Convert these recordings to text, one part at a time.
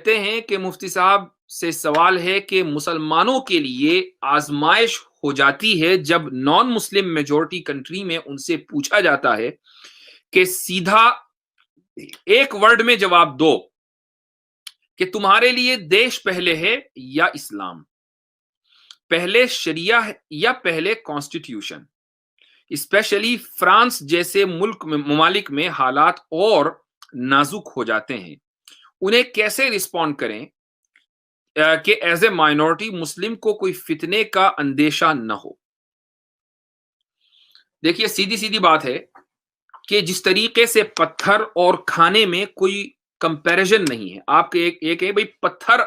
کہتے ہیں کہ مفتی صاحب سے سوال ہے کہ مسلمانوں کے لیے آزمائش ہو جاتی ہے جب نان مسلم میجورٹی کنٹری میں ان سے پوچھا جاتا ہے کہ سیدھا ایک ورڈ میں جواب دو کہ تمہارے لیے دیش پہلے ہے یا اسلام، پہلے شریعہ یا پہلے کانسٹیٹیوشن۔ اسپیشلی فرانس جیسے ممالک میں حالات اور نازک ہو جاتے ہیں، انہیں کیسے رسپونڈ کریں کہ ایز اے مائنورٹی مسلم کو کوئی فتنے کا اندیشہ نہ ہو۔ دیکھیے سیدھی سیدھی بات ہے کہ جس طریقے سے پتھر اور کھانے میں کوئی کمپیریزن نہیں ہے، آپ کے ایک ہے بھئی پتھر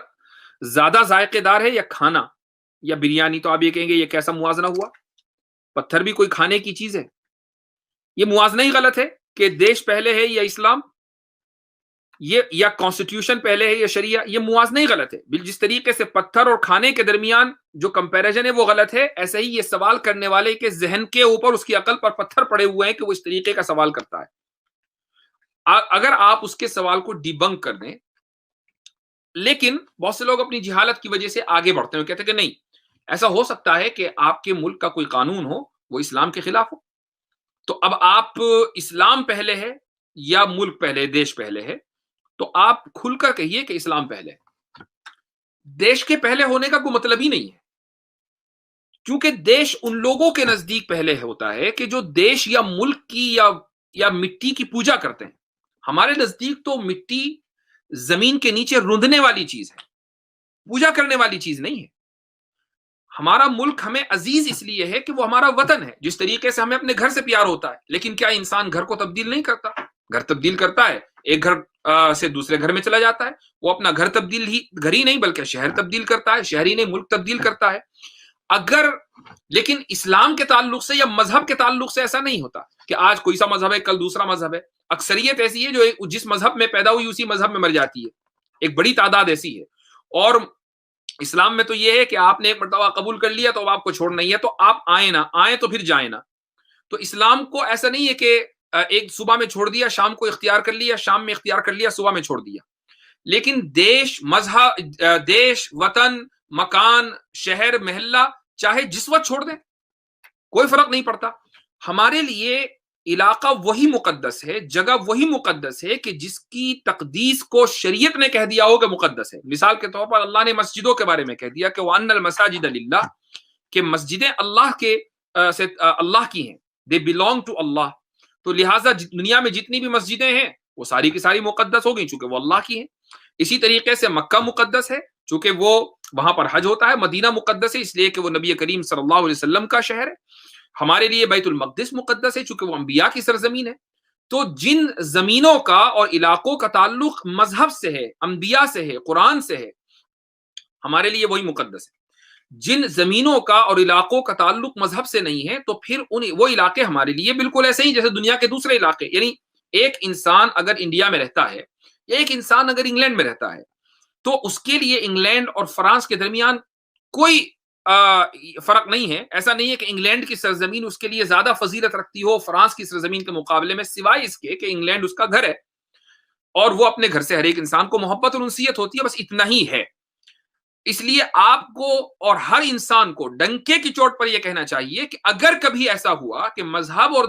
زیادہ ذائقے دار ہے یا کھانا یا بریانی، تو آپ یہ کہیں گے یہ کیسا موازنہ ہوا؟ پتھر بھی کوئی کھانے کی چیز ہے، یہ موازنہ ہی غلط ہے کہ دیش پہلے ہے یا اسلام، یہ یا کانسٹیٹیوشن پہلے ہے یا شریعہ، یہ موازنہ ہی غلط ہے۔ جس طریقے سے پتھر اور کھانے کے درمیان جو کمپیریزن ہے وہ غلط ہے، ایسے ہی یہ سوال کرنے والے کے ذہن کے اوپر اس کی عقل پر پتھر پڑے ہوئے ہیں کہ وہ اس طریقے کا سوال کرتا ہے۔ اگر آپ اس کے سوال کو ڈیبنک کر دیں، لیکن بہت سے لوگ اپنی جہالت کی وجہ سے آگے بڑھتے ہیں، کہتے ہیں کہ نہیں، ایسا ہو سکتا ہے کہ آپ کے ملک کا کوئی قانون ہو وہ اسلام کے خلاف ہو، تو اب آپ اسلام پہلے ہے یا ملک پہلے، دیش پہلے ہے، تو آپ کھل کر کہیے کہ اسلام پہلے ہے۔ دیش کے پہلے ہونے کا کوئی مطلب ہی نہیں ہے، کیونکہ دیش ان لوگوں کے نزدیک پہلے ہوتا ہے کہ جو دیش یا ملک کی یا مٹی کی پوجا کرتے ہیں۔ ہمارے نزدیک تو مٹی زمین کے نیچے رندنے والی چیز ہے، پوجا کرنے والی چیز نہیں ہے۔ ہمارا ملک ہمیں عزیز اس لیے ہے کہ وہ ہمارا وطن ہے، جس طریقے سے ہمیں اپنے گھر سے پیار ہوتا ہے، لیکن کیا انسان گھر کو تبدیل نہیں کرتا؟ گھر تبدیل کرتا ہے، ایک گھر سے دوسرے گھر میں چلا جاتا ہے، وہ اپنا گھر ہی نہیں بلکہ شہر تبدیل کرتا ہے، شہر ہی نہیں ملک تبدیل کرتا ہے۔ لیکن اسلام کے تعلق سے یا مذہب کے تعلق سے ایسا نہیں ہوتا کہ آج کوئی سا مذہب ہے کل دوسرا مذہب ہے۔ اکثریت ایسی ہے جو جس مذہب میں پیدا ہوئی اسی مذہب میں مر جاتی ہے، ایک بڑی تعداد ایسی ہے۔ اور اسلام میں تو یہ ہے کہ آپ نے ایک مرتبہ قبول کر لیا تو آپ کو چھوڑنا ہی ہے، تو آپ آئیں نہ آئیں تو پھر جائیں نہ۔ تو اسلام کو ایسا نہیں ہے کہ ایک صبح میں چھوڑ دیا، شام کو اختیار کر لیا، شام میں اختیار کر لیا، صبح میں چھوڑ دیا۔ لیکن دیش، مذہب، دیش، وطن، مکان، شہر، محلہ چاہے جس وقت چھوڑ دیں، کوئی فرق نہیں پڑتا۔ ہمارے لیے علاقہ وہی مقدس ہے، جگہ وہی مقدس ہے کہ جس کی تقدیس کو شریعت نے کہہ دیا ہو کہ مقدس ہے۔ مثال کے طور پر اللہ نے مسجدوں کے بارے میں کہہ دیا کہ وَأَنَّ الْمَسَاجِدَ لِلَّهِ، کہ مسجدیں اللہ کی ہیں، they belong to اللہ۔ تو لہٰذا دنیا میں جتنی بھی مسجدیں ہیں وہ ساری کی ساری مقدس ہو گئی چونکہ وہ اللہ کی ہیں۔ اسی طریقے سے مکہ مقدس ہے چونکہ وہ وہاں پر حج ہوتا ہے، مدینہ مقدس ہے اس لیے کہ وہ نبی کریم صلی اللہ علیہ وسلم کا شہر ہے۔ ہمارے لیے بیت المقدس مقدس ہے چونکہ وہ انبیاء کی سرزمین ہے۔ تو جن زمینوں کا اور علاقوں کا تعلق مذہب سے ہے، انبیاء سے ہے، قرآن سے ہے، ہمارے لیے وہی مقدس ہے۔ جن زمینوں کا اور علاقوں کا تعلق مذہب سے نہیں ہے تو پھر وہ علاقے ہمارے لیے بالکل ایسے ہی جیسے دنیا کے دوسرے علاقے۔ یعنی ایک انسان اگر انڈیا میں رہتا ہے یا ایک انسان اگر انگلینڈ میں رہتا ہے تو اس کے لیے انگلینڈ اور فرانس کے درمیان کوئی فرق نہیں ہے۔ ایسا نہیں ہے کہ انگلینڈ کی سرزمین اس کے لیے زیادہ فضیلت رکھتی ہو فرانس کی سرزمین کے مقابلے میں، سوائے اس کے کہ انگلینڈ اس کا گھر ہے اور وہ اپنے گھر سے ہر ایک انسان کو محبت اور انسیت ہوتی ہے، بس اتنا ہی ہے۔ اس لیے آپ کو اور ہر انسان کو ڈنکے کی چوٹ پر یہ کہنا چاہیے کہ اگر کبھی ایسا ہوا کہ مذہب اور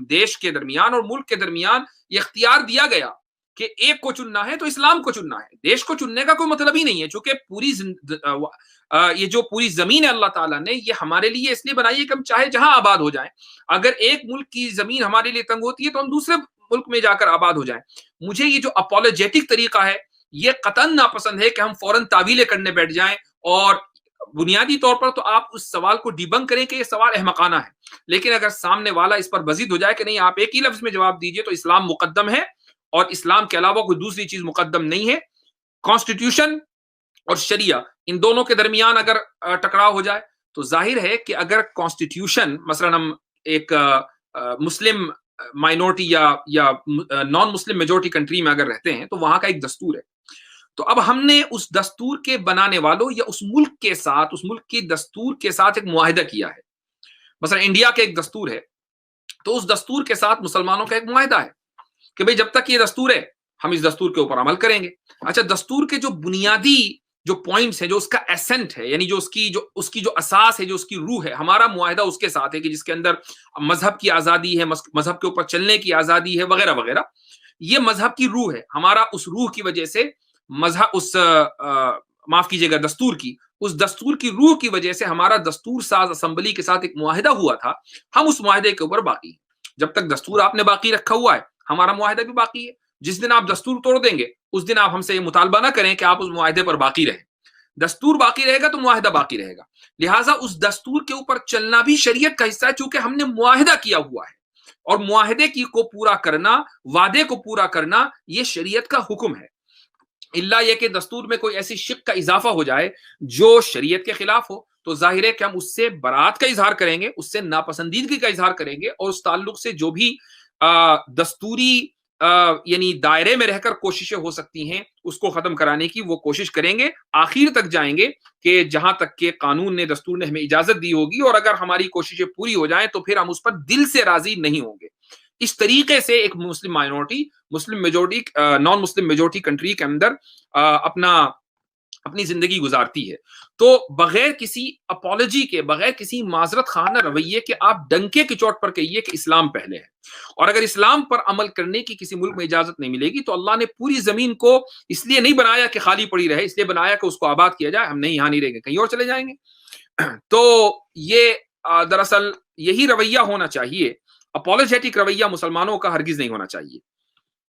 دیش کے درمیان اور ملک کے درمیان یہ اختیار دیا گیا کہ ایک کو چننا ہے تو اسلام کو چننا ہے، دیش کو چننے کا کوئی مطلب ہی نہیں ہے، چونکہ یہ جو پوری زمین ہے اللہ تعالیٰ نے یہ ہمارے لیے اس لیے بنائی ہے کہ ہم چاہے جہاں آباد ہو جائیں۔ اگر ایک ملک کی زمین ہمارے لیے تنگ ہوتی ہے تو ہم دوسرے ملک میں جا کر آباد ہو جائیں۔ مجھے یہ جو اپولوجیٹک طریقہ ہے یہ قطعاً ناپسند ہے کہ ہم فوراً تعویلیں کرنے بیٹھ جائیں، اور بنیادی طور پر تو آپ اس سوال کو ڈیبنک کریں کہ یہ سوال احمقانہ ہے، لیکن اگر سامنے والا اس پر بزید ہو جائے کہ نہیں آپ ایک ہی لفظ میں جواب دیجئے تو اسلام مقدم ہے اور اسلام کے علاوہ کوئی دوسری چیز مقدم نہیں ہے۔ کانسٹیٹیوشن اور شریعہ ان دونوں کے درمیان اگر ٹکراؤ ہو جائے تو ظاہر ہے کہ اگر کانسٹیٹیوشن مثلا ہم ایک مسلم مائنورٹی یا نان مسلم میجورٹی کنٹری میں اگر رہتے ہیں تو وہاں کا ایک دستور ہے، تو اب ہم نے اس دستور کے بنانے والوں یا اس ملک کے ساتھ، اس ملک کی دستور کے ساتھ ایک معاہدہ کیا ہے۔ مثلا انڈیا کا ایک دستور ہے تو اس دستور کے ساتھ مسلمانوں کا ایک معاہدہ ہے کہ بھئی جب تک یہ دستور ہے ہم اس دستور کے اوپر عمل کریں گے. اچھا, دستور کے جو بنیادی جو پوائنٹس ہیں, جو اس کا ایسنٹ ہے, یعنی جو اس کی جو اساس ہے, جو اس کی روح ہے, ہمارا معاہدہ اس کے ساتھ ہے کہ جس کے اندر مذہب کی آزادی ہے, مذہب کے اوپر چلنے کی آزادی ہے, وغیرہ وغیرہ. یہ مذہب کی روح ہے. ہمارا اس روح کی وجہ سے مذہب معاف کیجیے گا, دستور کی روح کی وجہ سے ہمارا دستور ساز اسمبلی کے ساتھ ایک معاہدہ ہوا تھا. ہم اس معاہدے کے اوپر باقی ہیں. جب تک دستور آپ نے باقی رکھا ہوا ہے, ہمارا معاہدہ بھی باقی ہے. جس دن آپ دستور توڑ دیں گے, اس دن آپ ہم سے یہ مطالبہ نہ کریں کہ آپ اس معاہدے پر باقی رہیں. دستور باقی رہے گا تو معاہدہ باقی رہے گا. لہٰذا اس دستور کے اوپر چلنا بھی شریعت کا حصہ ہے, چونکہ ہم نے معاہدہ کیا ہوا ہے, اور معاہدے کو پورا کرنا, وعدے کو پورا کرنا, یہ شریعت کا حکم ہے. اللہ یہ کہ دستور میں کوئی ایسی شق کا اضافہ ہو جائے جو شریعت کے خلاف ہو, تو ظاہر ہے کہ ہم اس سے برات کا اظہار کریں گے, اس سے ناپسندیدگی کا اظہار کریں گے, اور اس تعلق سے جو بھی دستوری یعنی دائرے میں رہ کر کوششیں ہو سکتی ہیں اس کو ختم کرانے کی وہ کوشش کریں گے. آخر تک جائیں گے کہ جہاں تک کہ قانون نے, دستور نے ہمیں اجازت دی ہوگی, اور اگر ہماری کوششیں پوری ہو جائیں تو پھر ہم اس پر دل سے راضی نہیں ہوں گے. اس طریقے سے ایک مسلم مائنورٹی نان مسلم میجورٹی کنٹری کے اندر اپنی زندگی گزارتی ہے. تو بغیر کسی اپالوجی کے, بغیر کسی معذرت خانہ رویے کے آپ ڈنکے کی چوٹ پر کہیے کہ اسلام پہلے ہے, اور اگر اسلام پر عمل کرنے کی کسی ملک میں اجازت نہیں ملے گی تو اللہ نے پوری زمین کو اس لیے نہیں بنایا کہ خالی پڑی رہے, اس لیے بنایا کہ اس کو آباد کیا جائے. ہم نہیں, یہاں نہیں رہیں گے, کہیں اور چلے جائیں گے. تو یہ دراصل یہی رویہ ہونا چاہیے. اپولوجیٹک رویہ مسلمانوں کا ہرگز نہیں ہونا چاہیے.